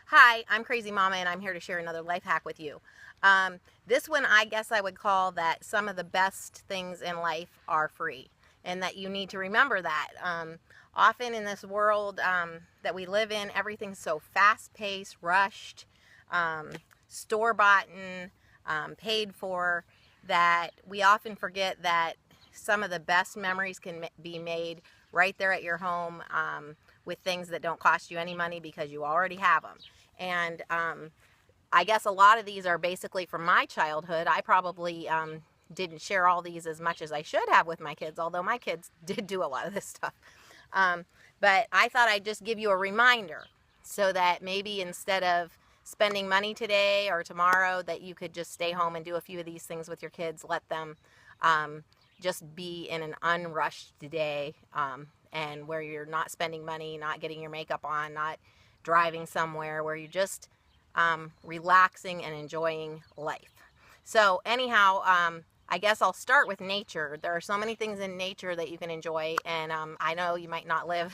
Hi, I'm Crazy Mama and I'm here to share another life hack with you. This one I guess I would call that some of the best things in life are free, and that you need to remember that. Often in this world that we live in, everything's so fast paced, rushed, um, store bought, paid for, that we often forget that some of the best memories can be made right there at your home, with things that don't cost you any money because you already have them. And I guess a lot of these are basically from my childhood. I probably didn't share all these as much as I should have with my kids, although my kids did do a lot of this stuff. Um, but I thought I'd just give you a reminder so that maybe instead of spending money today or tomorrow, that you could just stay home and do a few of these things with your kids. Let them just be in an unrushed day, and where you're not spending money, not getting your makeup on, not driving somewhere, where you're just relaxing and enjoying life. So anyhow, I guess I'll start with nature. There are so many things in nature that you can enjoy, and I know you might not live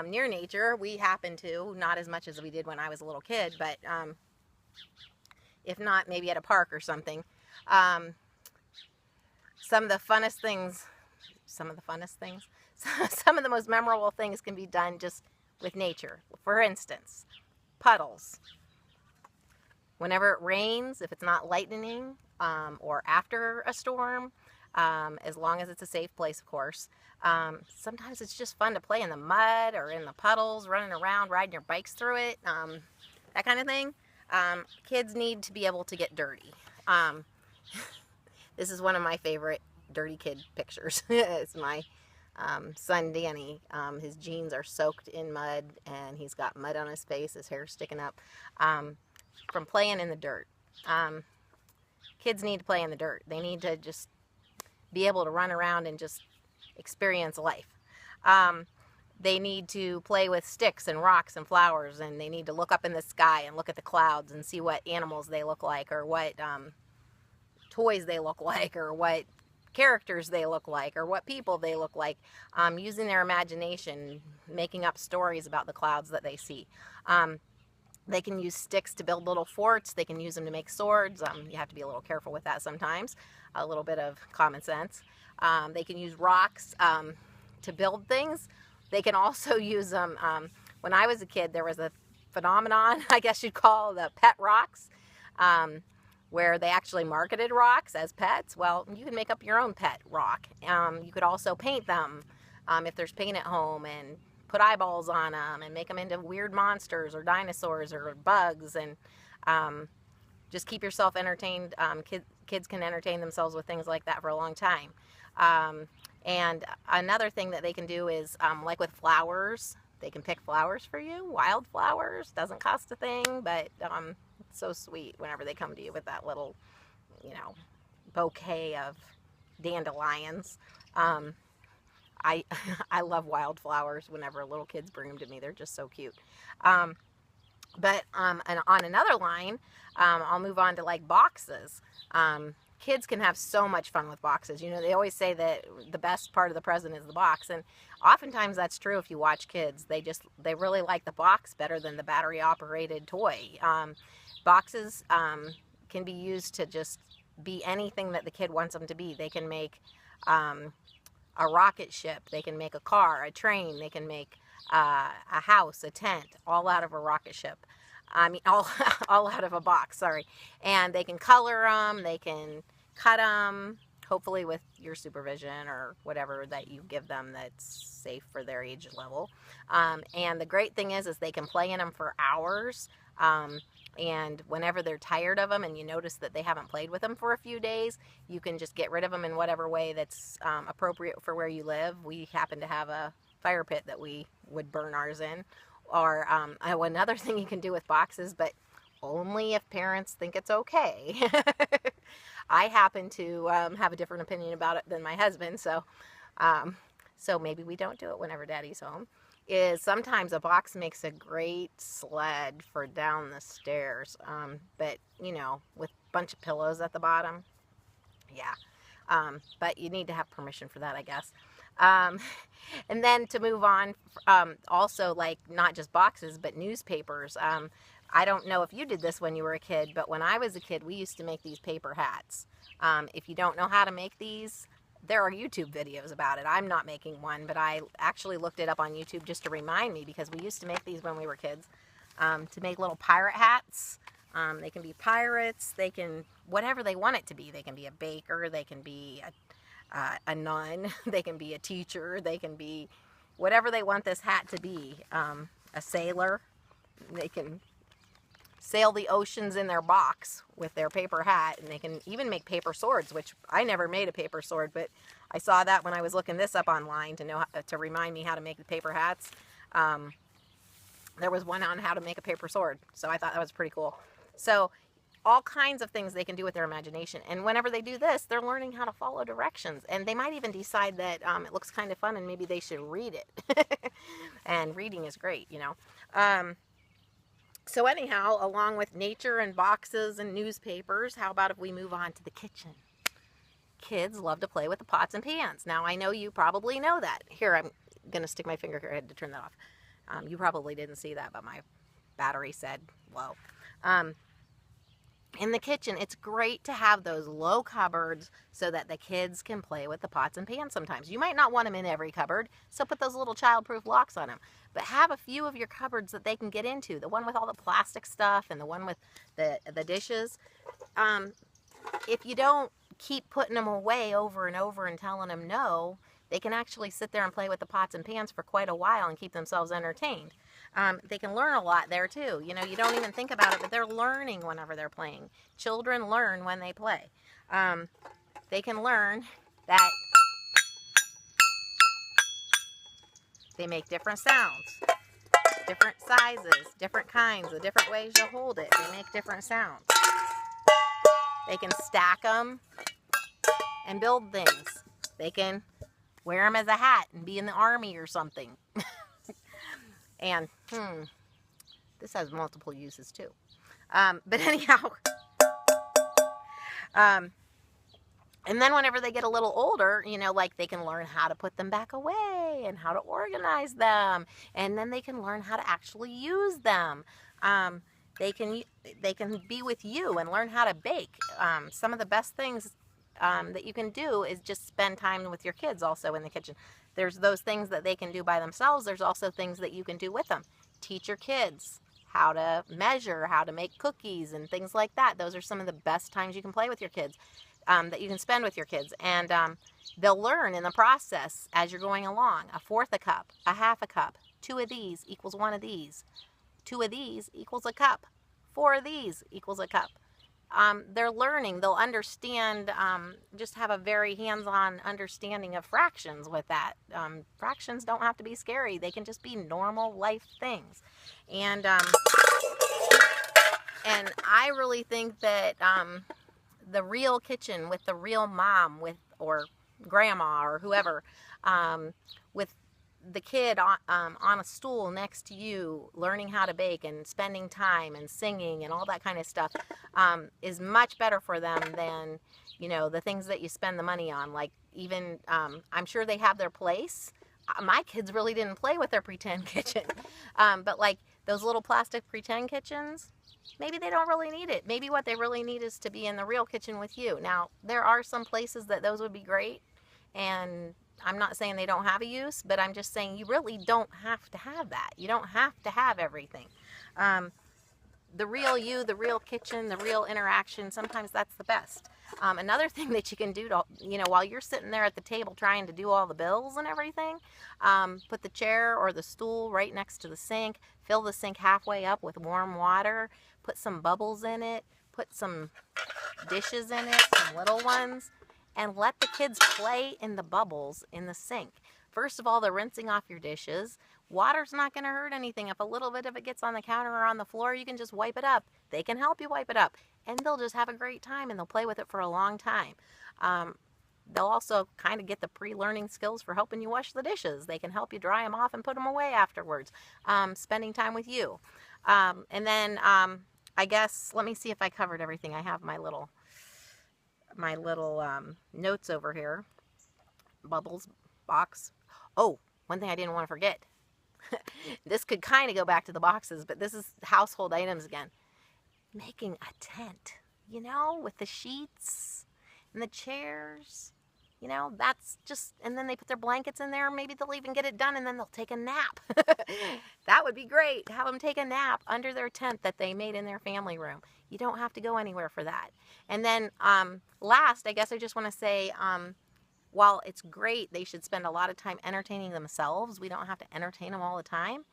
near nature. We happen to, not as much as we did when I was a little kid, but if not, maybe at a park or something. Um, some of the funnest things, some of the funnest things, some of the most memorable things can be done just with nature. For instance, puddles. Whenever it rains, if it's not lightning, or after a storm, as long as it's a safe place, of course. Sometimes it's just fun to play in the mud or in the puddles, running around, riding your bikes through it, that kind of thing. Kids need to be able to get dirty. This is one of my favorite dirty kid pictures. It's my son Danny. His jeans are soaked in mud, and he's got mud on his face, his hair's sticking up, from playing in the dirt. Kids need to play in the dirt. They need to just be able to run around and just experience life. They need to play with sticks and rocks and flowers, and they need to look up in the sky and look at the clouds and see what animals they look like, or what toys they look like, or what characters they look like, or what people they look like, using their imagination, making up stories about the clouds that they see. They can use sticks to build little forts. They can use them to make swords. You have to be a little careful with that sometimes. A little bit of common sense. They can use rocks to build things. They can also use them. When I was a kid, there was a phenomenon, I guess you'd call, the pet rocks, where they actually marketed rocks as pets. Well, you can make up your own pet rock. You could also paint them if there's paint at home, and put eyeballs on them and make them into weird monsters or dinosaurs or bugs, and just keep yourself entertained. Kids can entertain themselves with things like that for a long time. And another thing that they can do is, like with flowers, they can pick flowers for you. Wildflowers, doesn't cost a thing, but it's so sweet whenever they come to you with that little, bouquet of dandelions. I I love wildflowers. Whenever little kids bring them to me, they're just so cute. But and on another line, I'll move on to like boxes. Kids can have so much fun with boxes. They always say that the best part of the present is the box, and oftentimes that's true. If you watch kids, they really like the box better than the battery operated toy. Boxes can be used to just be anything that the kid wants them to be. They can make a rocket ship, they can make a car, a train, they can make a house, a tent, all out of a rocket ship. I mean, all out of a box, sorry. And they can color them, they can cut them, hopefully with your supervision or whatever that you give them that's safe for their age level. And the great thing is they can play in them for hours. And whenever they're tired of them and you notice that they haven't played with them for a few days, you can just get rid of them in whatever way that's appropriate for where you live. We happen to have a fire pit that we would burn ours in. Or another thing you can do with boxes, but only if parents think it's okay. I happen to have a different opinion about it than my husband, so maybe we don't do it whenever Daddy's home. Is sometimes a box makes a great sled for down the stairs, but with a bunch of pillows at the bottom. Yeah. But you need to have permission for that, I guess. And then to move on, also, like, not just boxes, but newspapers. I don't know if you did this when you were a kid, but when I was a kid, we used to make these paper hats. If you don't know how to make these, there are YouTube videos about it. I'm not making one, but I actually looked it up on YouTube just to remind me, because we used to make these when we were kids, to make little pirate hats. They can be pirates, they can, whatever they want it to be. They can be a baker, they can be a nun, they can be a teacher, they can be whatever they want this hat to be. A sailor, they can sail the oceans in their box with their paper hat, and they can even make paper swords, which I never made a paper sword, but I saw that when I was looking this up online to know to remind me how to make the paper hats. There was one on how to make a paper sword, so I thought that was pretty cool. So all kinds of things they can do with their imagination, and whenever they do this, they're learning how to follow directions, and they might even decide that it looks kind of fun and maybe they should read it. And reading is great, you know. So anyhow, along with nature and boxes and newspapers, how about if we move on to the kitchen? Kids love to play with the pots and pans. Now, I know you probably know that. Here, I'm going to stick my finger here. I had to turn that off. You probably didn't see that, but my battery said, whoa. In the kitchen, it's great to have those low cupboards so that the kids can play with the pots and pans sometimes. You might not want them in every cupboard, so put those little child-proof locks on them. But have a few of your cupboards that they can get into. The one with all the plastic stuff and the one with the dishes. If you don't keep putting them away over and over and telling them no, they can actually sit there and play with the pots and pans for quite a while and keep themselves entertained. They can learn a lot there too. You know, you don't even think about it, but they're learning whenever they're playing. Children learn when they play. They can learn that they make different sounds, different sizes, different kinds, the different ways you hold it. They make different sounds. They can stack them and build things. They can wear them as a hat and be in the army or something. And, this has multiple uses too. But anyhow, and then whenever they get a little older, you know, like they can learn how to put them back away and how to organize them. And then they can learn how to actually use them. They can be with you and learn how to bake. Some of the best things that you can do is just spend time with your kids also in the kitchen. There's those things that they can do by themselves. There's also things that you can do with them. Teach your kids how to measure, how to make cookies and things like that. Those are some of the best times you can play with your kids, that you can spend with your kids. And they'll learn in the process as you're going along. A fourth a cup, a half a cup, 2 of these equals 1 of these. 2 of these equals a cup. 4 of these equals a cup. They're learning, they'll understand, just have a very hands-on understanding of fractions with that. Fractions don't have to be scary. They can just be normal life things. And I really think that the real kitchen with the real mom or grandma or whoever, with the kid on a stool next to you learning how to bake and spending time and singing and all that kind of stuff is much better for them than, you know, the things that you spend the money on. Like even, I'm sure they have their place. My kids really didn't play with their pretend kitchen. But like those little plastic pretend kitchens, maybe they don't really need it. Maybe what they really need is to be in the real kitchen with you. Now, there are some places that those would be great, and I'm not saying they don't have a use, but I'm just saying you really don't have to have that. You don't have to have everything. The real you, the real kitchen, the real interaction, sometimes that's the best. Another thing that you can do to, you know, while you're sitting there at the table trying to do all the bills and everything, put the chair or the stool right next to the sink, fill the sink halfway up with warm water, put some bubbles in it, put some dishes in it, some little ones, and let the kids play in the bubbles in the sink. First of all, they're rinsing off your dishes. Water's not going to hurt anything. If a little bit of it gets on the counter or on the floor, you can just wipe it up. They can help you wipe it up. And they'll just have a great time, and they'll play with it for a long time. They'll also kind of get the pre-learning skills for helping you wash the dishes. They can help you dry them off and put them away afterwards. Spending time with you. And then I guess, let me see if I covered everything. I have my little notes over here. Bubbles, box. Oh, one thing I didn't want to forget. This could kind of go back to the boxes, but this is household items again. Making a tent, you know, with the sheets and the chairs. You know, that's just, and then they put their blankets in there. Maybe they'll even get it done and then they'll take a nap. That would be great. Have them take a nap under their tent that they made in their family room. You don't have to go anywhere for that. And then last, I guess I just want to say, while it's great, they should spend a lot of time entertaining themselves. We don't have to entertain them all the time.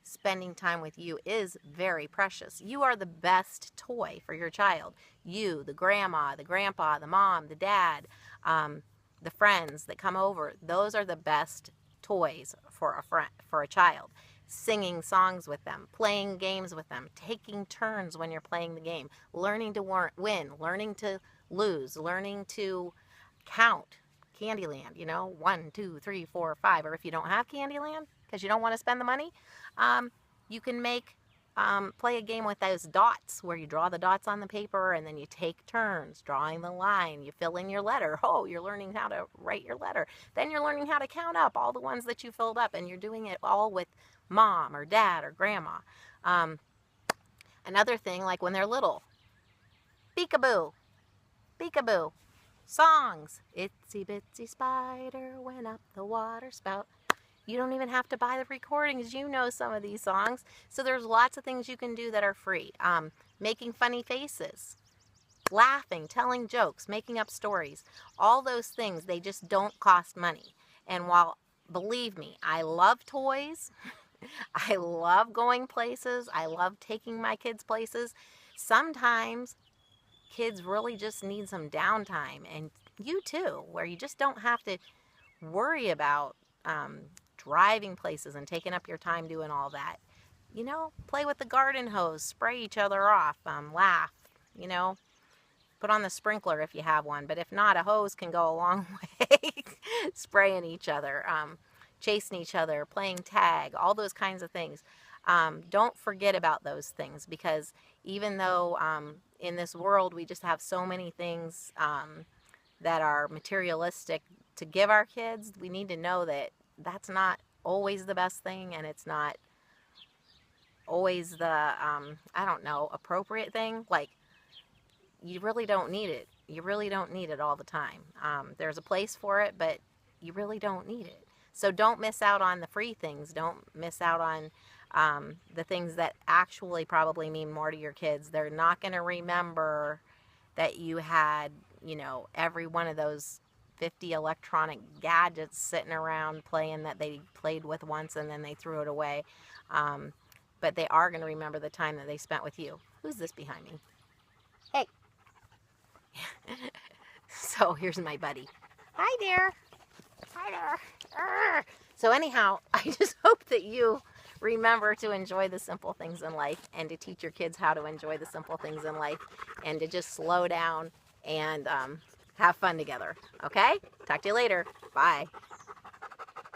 Spending time with you is very precious. You are the best toy for your child. You, the grandma, the grandpa, the mom, the dad, the friends that come over, those are the best toys for a child. Singing songs with them, playing games with them, taking turns when you're playing the game, learning to win, learning to lose, learning to count. Candyland, you know, 1, 2, 3, 4, 5. Or if you don't have Candyland because you don't want to spend the money, you can play a game with those dots where you draw the dots on the paper and then you take turns drawing the line. You fill in your letter. Oh, you're learning how to write your letter. Then you're learning how to count up all the ones that you filled up, and you're doing it all with mom or dad or grandma. Another thing, like when they're little, peekaboo, peekaboo. Songs. Itsy bitsy spider went up the water spout. You don't even have to buy the recordings. You know some of these songs. So there's lots of things you can do that are free. Making funny faces, laughing, telling jokes, making up stories. All those things, they just don't cost money. And while, believe me, I love toys. I love going places. I love taking my kids places. Sometimes kids really just need some downtime, and you too, where you just don't have to worry about driving places and taking up your time doing all that. You know, play with the garden hose, spray each other off, laugh, you know, put on the sprinkler if you have one, but if not, a hose can go a long way. Spraying each other, chasing each other, playing tag, all those kinds of things. Don't forget about those things, because even though in this world we just have so many things that are materialistic to give our kids, we need to know that that's not always the best thing, and it's not always the, I don't know, appropriate thing. Like, you really don't need it. You really don't need it all the time. There's a place for it, but you really don't need it. So don't miss out on the free things. Don't miss out on the things that actually probably mean more to your kids. They're not going to remember that you had, you know, every one of those 50 electronic gadgets sitting around playing that they played with once and then they threw it away. But they are going to remember the time that they spent with you. Who's this behind me? Hey. So here's my buddy. Hi there. Hi there. So anyhow, I just hope that you remember to enjoy the simple things in life, and to teach your kids how to enjoy the simple things in life, and to just slow down and have fun together. Okay? Talk to you later. Bye.